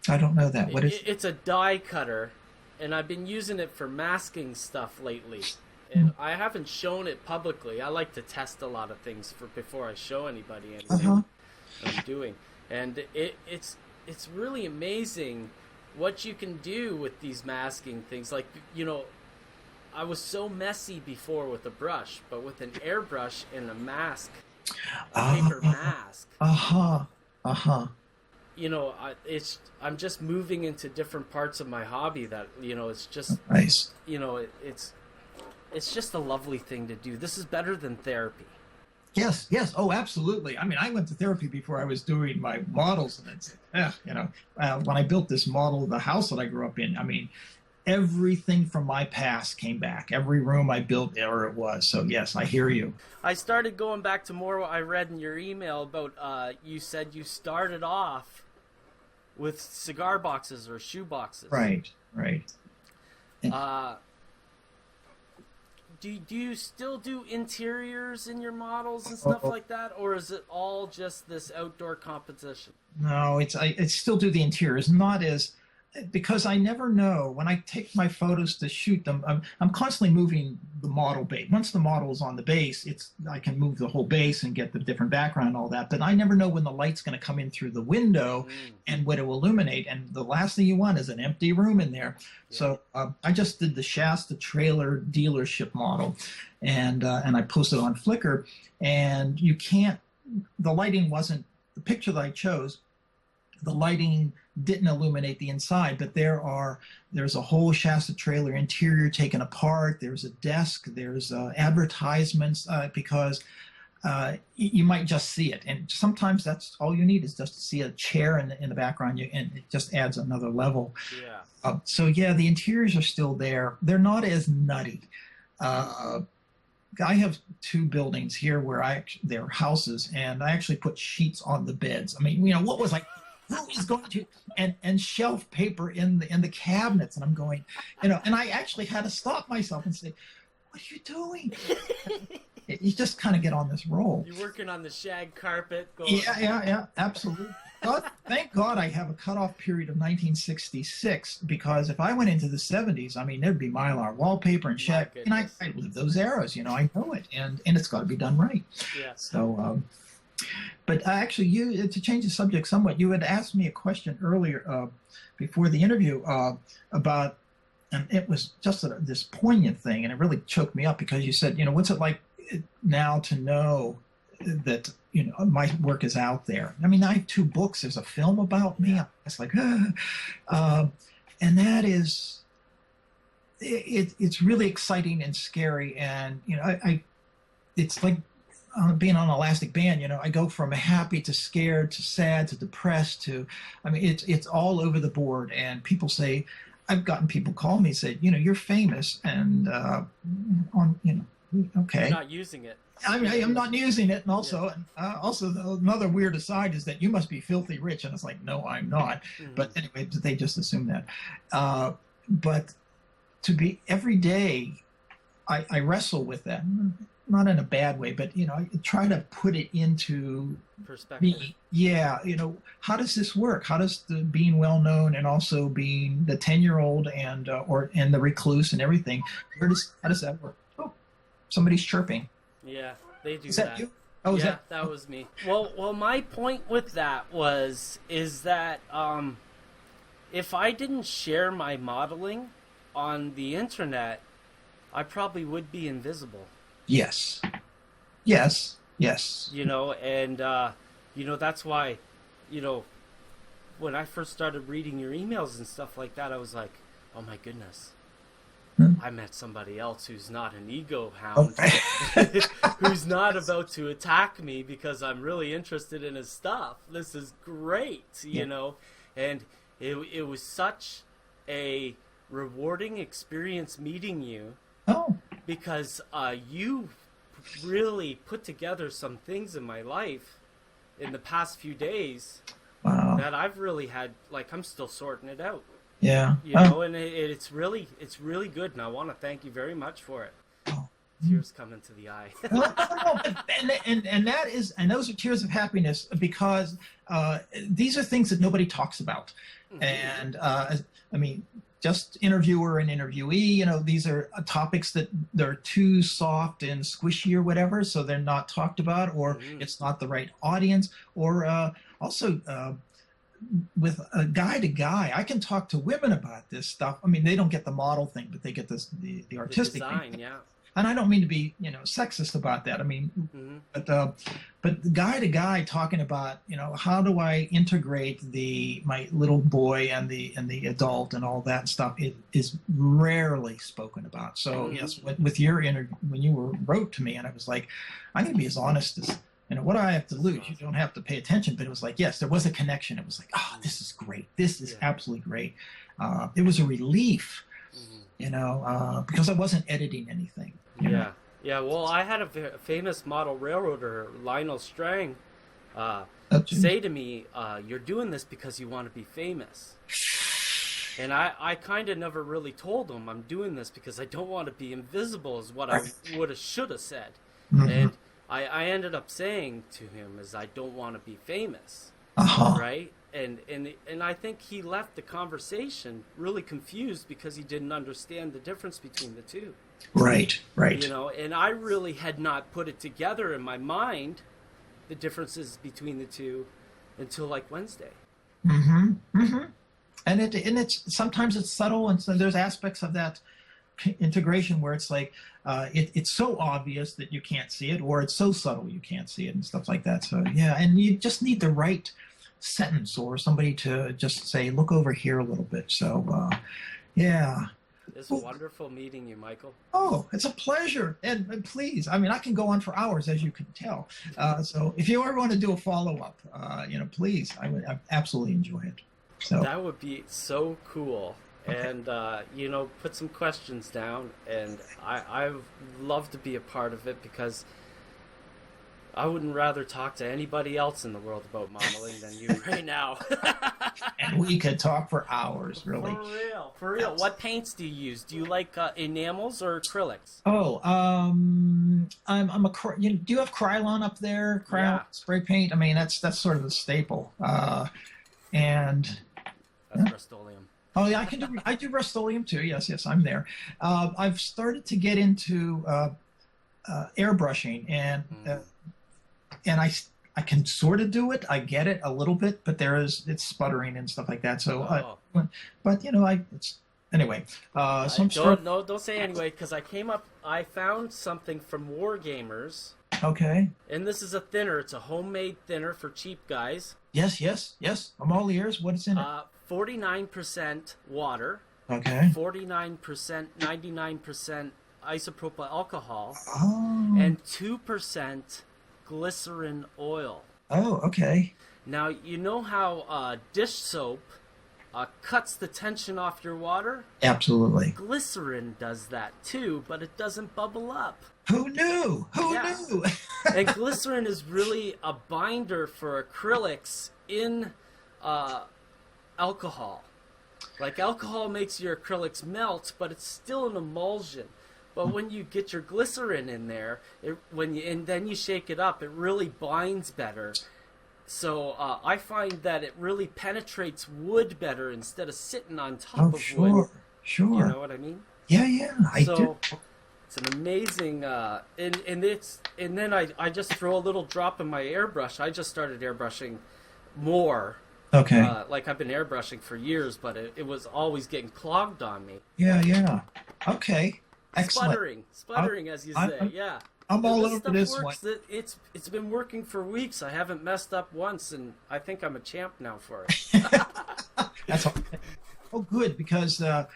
I don't know that. What is? It's a die cutter, and I've been using it for masking stuff lately. And I haven't shown it publicly. I like to test a lot of things before I show anybody anything. I'm doing, and it's really amazing what you can do with these masking things. Like, I was so messy before with a brush, but with an airbrush and a mask, paper mask. I'm just moving into different parts of my hobby that it's just nice. It's just a lovely thing to do. This is better than therapy. Yes, yes. Oh, absolutely. I mean, I went to therapy before I was doing my models, and it's, when I built this model of the house that I grew up in, I mean, everything from my past came back. Every room I built, there it was. So yes, I hear you. I started going back to more what I read in your email about, you said you started off with cigar boxes or shoe boxes. Right, right. Do you still do interiors in your models and stuff like that, or is it all just this outdoor composition? No, I still do the interiors, not as, because I never know when I take my photos to shoot them. I'm constantly moving the model base. Once the model is on the base, I can move the whole base and get the different background and all that. But I never know when the light's going to come in through the window and what it will illuminate. And the last thing you want is an empty room in there. Yeah. So I just did the Shasta trailer dealership model, and I posted it on Flickr. And you can't. The lighting wasn't the picture that I chose. The lighting didn't illuminate the inside, but there's a whole Shasta trailer interior taken apart. There's a desk. There's advertisements because you might just see it, and sometimes that's all you need is just to see a chair in the background, and it just adds another level. Yeah. So yeah, the interiors are still there. They're not as nutty. I have 2 buildings here where they're houses, and I actually put sheets on the beds. I mean, what was like. Who is going to and shelf paper in the cabinets, and I'm going, and I actually had to stop myself and say, "What are you doing?" You just kind of get on this roll. You're working on the shag carpet. Going... Yeah, absolutely. Thank God I have a cutoff period of 1966, because if I went into the 70s, I mean, there'd be Mylar wallpaper and shag, and I live those eras. I know it, and it's got to be done right. Yeah. So. But actually, to change the subject somewhat, you had asked me a question earlier before the interview about, and it was just this poignant thing, and it really choked me up, because you said, what's it like now to know that my work is out there? I mean, I have 2 books. There's a film about me. It's like, and that is, it's really exciting and scary, and it's like. Being on Elastic Band, I go from happy to scared to sad to depressed to, I mean, it's all over the board. And people say, I've gotten people call me and say, you're famous, and okay. You're not using it. I'm not using it, and also, another weird aside is that you must be filthy rich, and it's like, no, I'm not. Mm-hmm. But anyway, they just assume that. But to be every day, I wrestle with that. Not in a bad way, but I try to put it into perspective. How does this work? How does the being well known and also being the 10-year-old and the recluse and everything? How does that work? Oh, somebody's chirping. Yeah, they do. Is that you? Oh, yeah, that was me. Well, my point with that is that if I didn't share my modeling on the internet, I probably would be invisible. Yes. And that's why, when I first started reading your emails and stuff like that, I was like, oh my goodness, I met somebody else who's not an ego hound, who's not about to attack me because I'm really interested in his stuff. This is great, and it was such a rewarding experience meeting you. Oh. Because you really put together some things in my life in the past few days that I've really had, I'm still sorting it out. Yeah. And it's really good, and I want to thank you very much for it. Oh. Tears coming to the eye. And those are tears of happiness, because these are things that nobody talks about. Mm-hmm. And I mean, just interviewer and interviewee, these are topics that they're too soft and squishy or whatever, so they're not talked about, or it's not the right audience, or also with a guy to guy, I can talk to women about this stuff. I mean, they don't get the model thing, but they get the artistic design, thing. yeah. and I don't mean to be, sexist about that. I mean, but guy to guy talking about, how do I integrate my little boy and the adult and all that stuff, it is rarely spoken about. So yes, with your when you wrote to me, and I was like, I'm going to be as honest as, what do I have to lose? You don't have to pay attention. But it was like, yes, there was a connection. It was like, oh, this is great. This is absolutely great. It was a relief, because I wasn't editing anything. Yeah. Yeah, well, I had a famous model railroader, Lionel Strang, say to me, you're doing this because you want to be famous. And I kind of never really told him I'm doing this because I don't want to be invisible is what I would have, should have said. And I ended up saying to him is I don't want to be famous, right? And I think he left the conversation really confused because he didn't understand the difference between the two. Right. And I really had not put it together in my mind, the differences between the two, until like Wednesday. And it's sometimes it's subtle, and so there's aspects of that integration where it's like it's so obvious that you can't see it, or it's so subtle you can't see it, and stuff like that. So yeah, and you just need the right sentence or somebody to just say, look over here a little bit. So yeah. It's wonderful meeting you, Michael. Oh, it's a pleasure. And please, I mean, I can go on for hours, as you can tell. So if you ever want to do a follow-up, please, I would absolutely enjoy it. So that would be so cool. Okay. And, put some questions down. And I would love to be a part of it because I wouldn't rather talk to anybody else in the world about modeling than you right now. And we could talk for hours, really. For real. What paints do you use? Do you like enamels or acrylics? Oh, do you have Krylon up there? Spray paint? I mean, that's sort of a staple. And that's Rust-Oleum. Oh yeah, I do Rust-Oleum too. Yes, I'm there. I've started to get into airbrushing, and I can sort of do it. I get it a little bit, but it's sputtering and stuff like that. So, anyway. Don't say anyway, because I found something from War Gamers. Okay. And this is a thinner. It's a homemade thinner for cheap guys. Yes. I'm all ears. What is in it? 49% water. Okay. 49%, 99% isopropyl alcohol. Oh. And 2% glycerin oil. Oh, okay. Now, you know how dish soap cuts the tension off your water? Absolutely. Glycerin does that too, but it doesn't bubble up. Who knew? Who knew? And glycerin is really a binder for acrylics in alcohol. Like alcohol makes your acrylics melt, but it's still an emulsion. But when you get your glycerin in there, and then you shake it up, it really binds better. So I find that it really penetrates wood better instead of sitting on top of wood. Sure. You know what I mean? Yeah, I do. It's an amazing, and then I just throw a little drop in my airbrush. I just started airbrushing more. Okay. Like I've been airbrushing for years, but it was always getting clogged on me. Yeah. Okay. Excellent. Sputtering, as you say. Yeah. I'm all over this one. It's been working for weeks. I haven't messed up once, and I think I'm a champ now for it. That's all. Oh, good, because I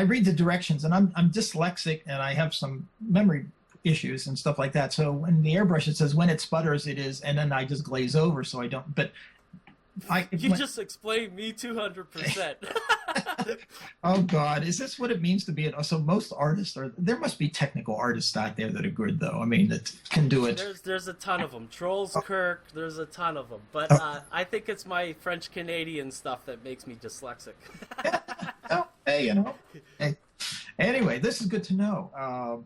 read the directions, and I'm dyslexic, and I have some memory issues and stuff like that. So in the airbrush, it says when it sputters, it is, and then I just glaze over, so I don't. But just explained me 200%. Oh God, is this what it means to be an? So most artists there must be technical artists out there that are good, though. I mean, that can do it. There's a ton of them. Trolls Kirk, there's a ton of them. But I think it's my French Canadian stuff that makes me dyslexic. Hey. Anyway, this is good to know.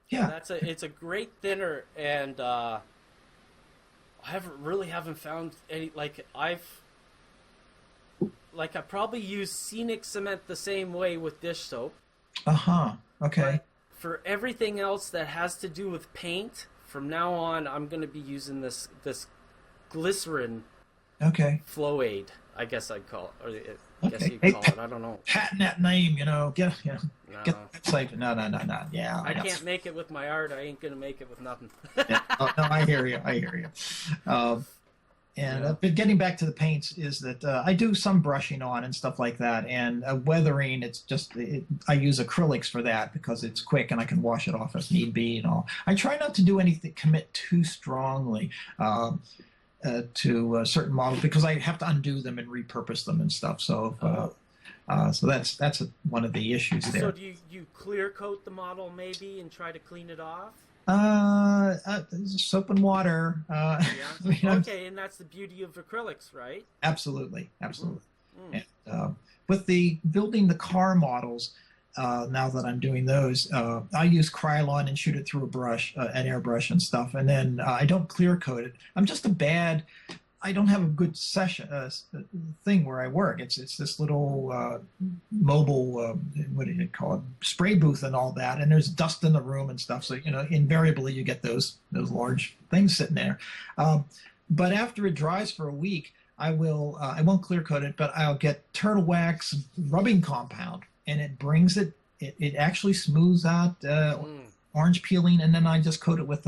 Yeah, it's a great thinner, and I haven't found any I probably use scenic cement the same way with dish soap. Okay. But for everything else that has to do with paint, from now on, I'm going to be using this glycerin. Okay. Flow aid, I guess I'd call it. guess you'd call it. I don't know. Patent that name, get No. get the website. No. Yeah, I can't make it with my art. I ain't gonna make it with nothing. Yeah. Oh, no, I hear you. But getting back to the paints is that I do some brushing on and stuff like that, and weathering. It's just I use acrylics for that because it's quick and I can wash it off if need be and all. I try not to do anything, commit too strongly to certain models because I have to undo them and repurpose them and stuff. So that's one of the issues there. So do you clear coat the model maybe and try to clean it off? Soap and water. Okay, and that's the beauty of acrylics, right? Absolutely. And, with the building the car models, now that I'm doing those, I use Krylon and shoot it through a brush, an airbrush and stuff, and then I don't clear coat it. I don't have a good session thing where I work. It's this little mobile, what do you call it, spray booth and all that, and there's dust in the room and stuff. So invariably you get those large things sitting there. But after it dries for a week, I won't clear coat it, but I'll get turtle wax rubbing compound, and it brings it actually smooths out orange peeling, and then I just coat it with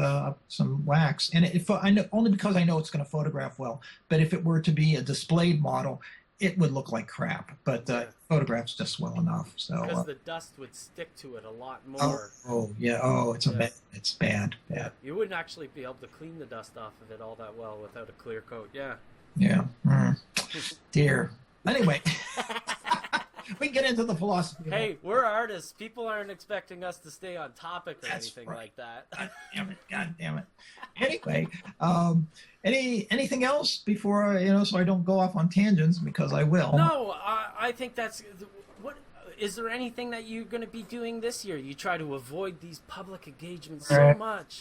some wax. And I know, only because I know it's going to photograph well. But if it were to be a displayed model, it would look like crap. But photographs just well enough. So because the dust would stick to it a lot more. It's bad. You wouldn't actually be able to clean the dust off of it all that well without a clear coat. Yeah. Dear. Anyway. We can get into the philosophy. Hey, we're artists. People aren't expecting us to stay on topic or anything like that. God damn it. Anyway, anything else before so I don't go off on tangents, because I will. No, I think that's what. Is there anything that you're going to be doing this year? You try to avoid these public engagements so much,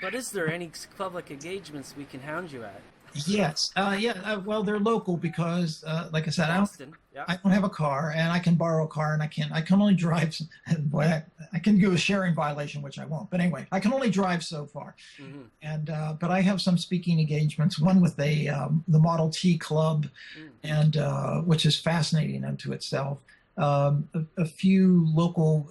but is there any public engagements we can hound you at? Yes. Well, they're local because, like I said, Boston. I don't have a car, and I can borrow a car, and I can only drive. Boy, I can do a sharing violation, which I won't. But anyway, I can only drive so far. Mm-hmm. And but I have some speaking engagements. One with the Model T Club, and which is fascinating unto itself. A few local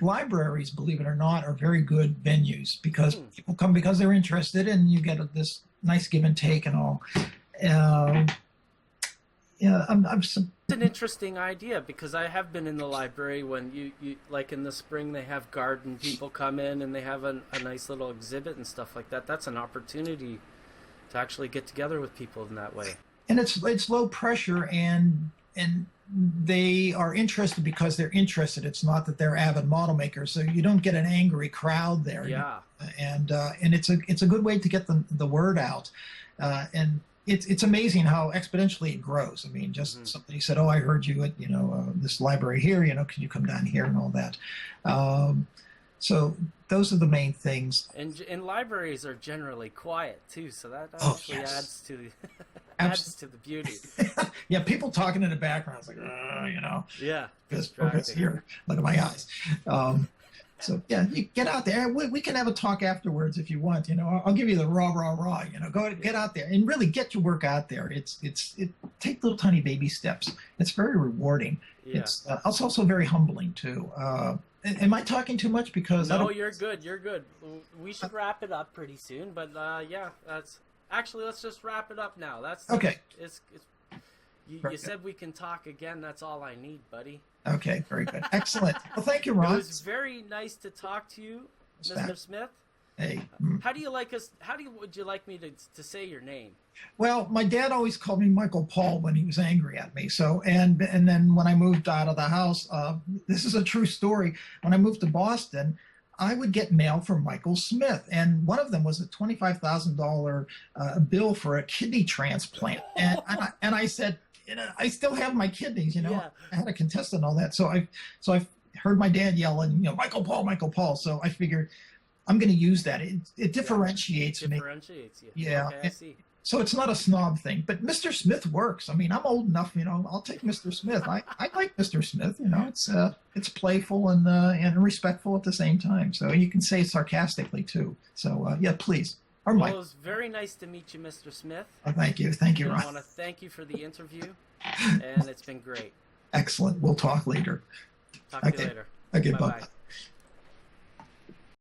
libraries, believe it or not, are very good venues because people come because they're interested, and you get this nice give and take and all. It's an interesting idea because I have been in the library when you like in the spring they have garden people come in and they have a nice little exhibit and stuff like that. That's an opportunity to actually get together with people in that way. And it's low pressure and they are interested because they're interested. It's not that they're avid model makers, so you don't get an angry crowd there. Yeah. And it's a good way to get the word out. And it's amazing how exponentially it grows. I mean, just somebody said, "Oh, I heard you at this library here. Can you come down here and all that?" So those are the main things. And libraries are generally quiet too, so that actually adds to the beauty. Yeah, people talking in the background. It's like, Yeah. Focus here. Look at my eyes. So yeah, you get out there. We can have a talk afterwards if you want. I'll give you the raw. Get out there and really get your work out there. It take little tiny baby steps. It's very rewarding. Yeah. It's also very humbling too. Am I talking too much? Because no, you're good. You're good. We should wrap it up pretty soon. But that's actually let's just wrap it up now. That's okay. You said we can talk again. That's all I need, buddy. Okay, very good. Excellent. Well, thank you, Ron. It was very nice to talk to you, Mr. Smith. Hey. How would you like me to say your name? Well, my dad always called me Michael Paul when he was angry at me. So, and then when I moved out of the house, this is a true story. When I moved to Boston, I would get mail from Michael Smith, and one of them was a $25,000 bill for a kidney transplant. And I said, I still have my kidneys, I had a contest and all that. So I heard my dad yelling, Michael Paul. So I figured I'm going to use that. It differentiates me. Differentiates you. Yeah. Okay, I see. So it's not a snob thing, but Mr. Smith works. I mean, I'm old enough, I'll take Mr. Smith. I like Mr. Smith, it's playful and respectful at the same time. So you can say it sarcastically too. So please. Well, it was very nice to meet you, Mr. Smith. Oh, thank you, Ron. I want to thank you for the interview, and it's been great. Excellent. We'll talk later. Talk to you later. Okay, Bye-bye. bye.